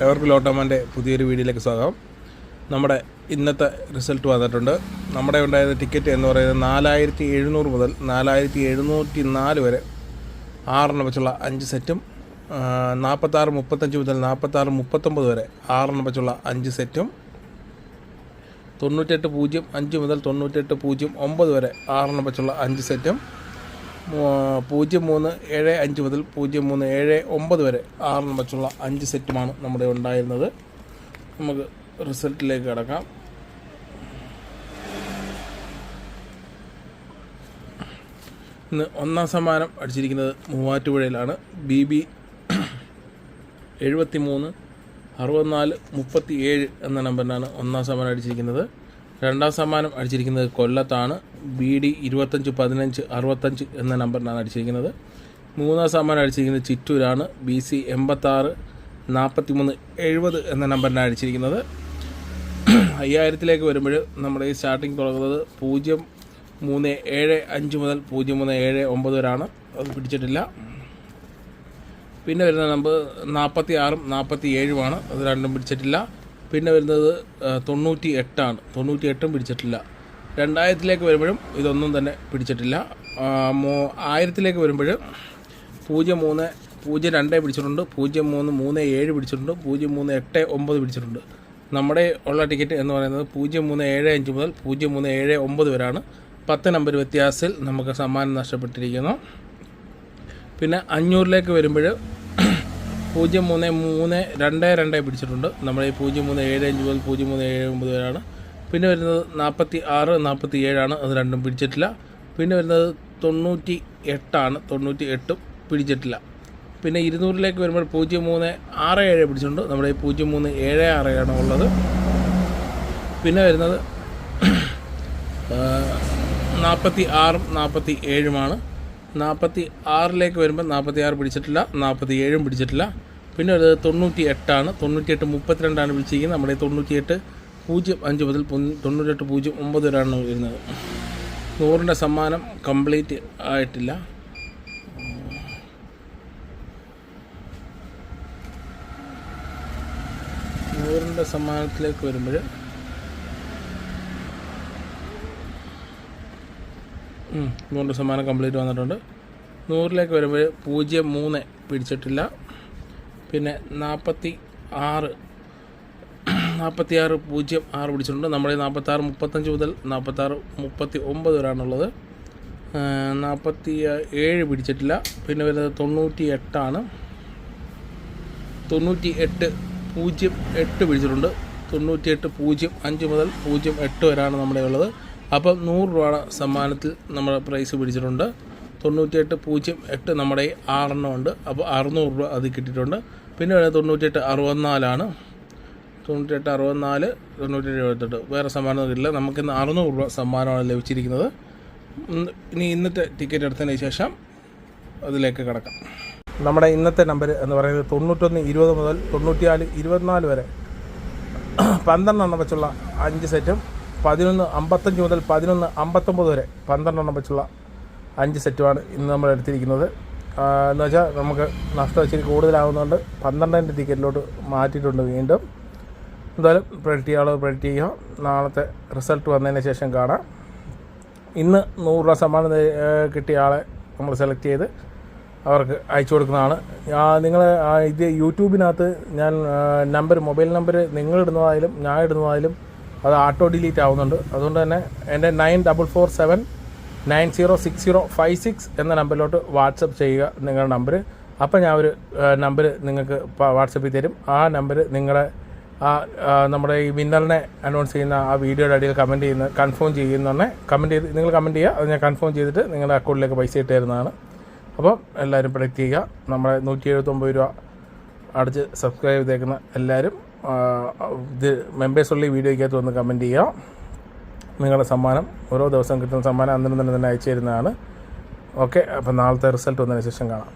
എവർക്കും ലോട്ടോമാൻ്റെ പുതിയൊരു വീഡിയോയിലേക്ക് സ്വാഗതം. നമ്മുടെ ഇന്നത്തെ റിസൾട്ട് വന്നിട്ടുണ്ട്. നമ്മുടെ ഉണ്ടായത് ടിക്കറ്റ് എന്ന് പറയുന്നത് 4700 മുതൽ 4704 വരെ 6 വെച്ചുള്ള 5 സെറ്റും 4635 മുതൽ 4639 വരെ 6 വെച്ചുള്ള 5 സെറ്റും 9805 മുതൽ 9809 വരെ 6 വെച്ചുള്ള 5 സെറ്റും 0375 മുതൽ 0379 വരെ 6 വെച്ചുള്ള 5 സെറ്റുമാണ് നമ്മുടെ ഉണ്ടായിരുന്നത്. നമുക്ക് റിസൾട്ടിലേക്ക് കിടക്കാം. ഇന്ന് ഒന്നാം സമ്മാനം അടിച്ചിരിക്കുന്നത് മൂവാറ്റുപുഴയിലാണ്. BB 73 64 37 എന്ന നമ്പറിനാണ് ഒന്നാം സമ്മാനം അടിച്ചിരിക്കുന്നത്. രണ്ടാം സമ്മാനം അടിച്ചിരിക്കുന്നത് കൊല്ലത്താണ്. BD 25 15 65 എന്ന നമ്പറിനാണ് അടിച്ചിരിക്കുന്നത്. മൂന്നാം സമ്മാനം അടിച്ചിരിക്കുന്നത് ചിറ്റൂരാണ്. BC 86 43 70 എന്ന നമ്പറിനാണ് അടിച്ചിരിക്കുന്നത്. 5000ലേക്ക് വരുമ്പോൾ നമ്മുടെ ഈ സ്റ്റാർട്ടിങ് തുടങ്ങുന്നത് 0375 മുതൽ 0379 വരെയാണ്. അത് പിടിച്ചിട്ടില്ല. പിന്നെ വരുന്ന നമ്പർ 46 47 അത് രണ്ടും പിടിച്ചിട്ടില്ല. പിന്നെ വരുന്നത് 98 ആണ്. 98 പിടിച്ചിട്ടില്ല. 2000ലേക്ക് വരുമ്പോഴും ഇതൊന്നും തന്നെ പിടിച്ചിട്ടില്ല. 1000ലേക്ക് വരുമ്പോൾ 03 02 പിടിച്ചിട്ടുണ്ട്, 0337 പിടിച്ചിട്ടുണ്ട്, 0389 പിടിച്ചിട്ടുണ്ട്. നമ്മുടെ ഉള്ള ടിക്കറ്റ് എന്ന് പറയുന്നത് 0375 മുതൽ 0379 വരെയാണ്. 10 നമ്പർ വ്യത്യാസത്തിൽ നമുക്ക് സമ്മാനം നഷ്ടപ്പെട്ടിരിക്കുന്നു. പിന്നെ 500ലേക്ക് വരുമ്പോൾ 0332 പിടിച്ചിട്ടുണ്ട്. നമ്മുടെ ഈ 0375 മുതൽ 0379 വരെയാണ്. പിന്നെ വരുന്നത് 46 47 അത് രണ്ടും പിടിച്ചിട്ടില്ല. പിന്നെ വരുന്നത് 98 98 പിടിച്ചിട്ടില്ല. പിന്നെ 200ലേക്ക് വരുമ്പോൾ 0367 പിടിച്ചിട്ടുണ്ട്. നമ്മുടെ ഈ 0376 ഉള്ളത്. പിന്നെ വരുന്നത് 46 47 46ലേക്ക് വരുമ്പോൾ 46 പിടിച്ചിട്ടില്ല, 47 പിടിച്ചിട്ടില്ല. പിന്നെ ഒരു 98 98 പിടിച്ചിരിക്കുന്നത്. നമ്മുടെ 98 05 മുതൽ 98 09 വരെയാണ് വരുന്നത്. 100ൻ്റെ സമ്മാനം കംപ്ലീറ്റ് ആയിട്ടില്ല. സമ്മാനത്തിലേക്ക് വരുമ്പോൾ 100 സമ്മാനം കംപ്ലീറ്റ് വന്നിട്ടുണ്ട്. 100ലേക്ക് വരുമ്പോൾ 03 പിടിച്ചിട്ടില്ല. പിന്നെ 46 06 പിടിച്ചിട്ടുണ്ട്. നമ്മുടെ 46 35 മുതൽ 46 39 വരെയാണുള്ളത്. 47 പിടിച്ചിട്ടില്ല. പിന്നെ വരുന്നത് 98 98 08 പിടിച്ചിട്ടുണ്ട്. 98 05 മുതൽ 08 വരെയാണ് നമ്മുടെ ഉള്ളത്. അപ്പം 100 രൂപ സമ്മാനത്തിൽ നമ്മുടെ പ്രൈസ് പിടിച്ചിട്ടുണ്ട്. 98 08 നമ്മുടെ 6 ഉണ്ട്. അപ്പോൾ 600 രൂപ അത് കിട്ടിയിട്ടുണ്ട്. പിന്നെ 98 64 98 64 97 78 വേറെ സമ്മാനം കിട്ടില്ല. നമുക്കിന്ന് 600 രൂപ സമ്മാനമാണ് ലഭിച്ചിരിക്കുന്നത്. ഇനി ഇന്നത്തെ ടിക്കറ്റ് എടുത്തതിന് ശേഷം അതിലേക്ക് കിടക്കാം. നമ്മുടെ ഇന്നത്തെ നമ്പർ എന്ന് പറയുന്നത് 91 20 മുതൽ 94 24 വരെ 12 വെച്ചുള്ള 5 സെറ്റും 1155 മുതൽ 1159 വരെ 12 വെച്ചുള്ള 5 സെറ്റുമാണ് ഇന്ന് നമ്മൾ എടുത്തിരിക്കുന്നത്. എന്ന് വെച്ചാൽ നമുക്ക് നഷ്ടം ഇച്ചിരി കൂടുതലാവുന്നതുകൊണ്ട് 12ൻ്റെ ടിക്കറ്റിലോട്ട് മാറ്റിയിട്ടുണ്ട് വീണ്ടും. എന്തായാലും പ്രെഡിക്റ്റ് ചെയ്യുക. നാളത്തെ റിസൾട്ട് വന്നതിന് ശേഷം കാണാം. ഇന്ന് 100 രൂപ സമ്മാനം കിട്ടിയ ആളെ നമ്മൾ സെലക്ട് ചെയ്ത് അവർക്ക് അയച്ചു കൊടുക്കുന്നതാണ്. നിങ്ങൾ ഇത് യൂട്യൂബിനകത്ത് ഞാൻ മൊബൈൽ നമ്പർ നിങ്ങളിടുന്നതായാലും ഞാൻ ഇടുന്നതായാലും അത് ഓട്ടോ ഡിലീറ്റ് ആവുന്നുണ്ട്. അതുകൊണ്ട് തന്നെ എൻ്റെ 9447 906056 എന്ന നമ്പറിലോട്ട് വാട്സപ്പ് ചെയ്യുക നിങ്ങളുടെ നമ്പർ. അപ്പോൾ ഞാൻ ഒരു നമ്പർ നിങ്ങൾക്ക് വാട്സപ്പിൽ തരും. ആ നമ്പർ നിങ്ങളുടെ നമ്മുടെ ഈ വിന്നറിനെ അനൗൺസ് ചെയ്യുന്ന ആ വീഡിയോയുടെ അടിയിൽ കൺഫേം ചെയ്യുന്ന കമൻറ്റ് ചെയ്ത് നിങ്ങൾ കമൻറ്റ് ചെയ്യുക. അത് ഞാൻ കൺഫേം ചെയ്തിട്ട് നിങ്ങളുടെ അക്കൗണ്ടിലേക്ക് പൈസ ഇട്ട് തരുന്നതാണ്. അപ്പം എല്ലാവരും പ്രൊഡക്റ്റ് ചെയ്യുക. നമ്മുടെ 179 രൂപ അടിച്ച് സബ്സ്ക്രൈബ് ചെയ്തേക്കുന്ന എല്ലാവരും ഇത് മെമ്പേഴ്സുള്ള ഈ വീഡിയോയ്ക്കകത്ത് വന്ന് കമൻറ്റ് ചെയ്യുക. നിങ്ങളുടെ സമ്മാനം ഓരോ ദിവസം കിട്ടുന്ന സമ്മാനം അന്നേരം തന്നെ അയച്ചു തരുന്നതാണ്. ഓക്കെ, അപ്പം നാളത്തെ റിസൾട്ട് വന്നതിന് ശേഷം കാണാം.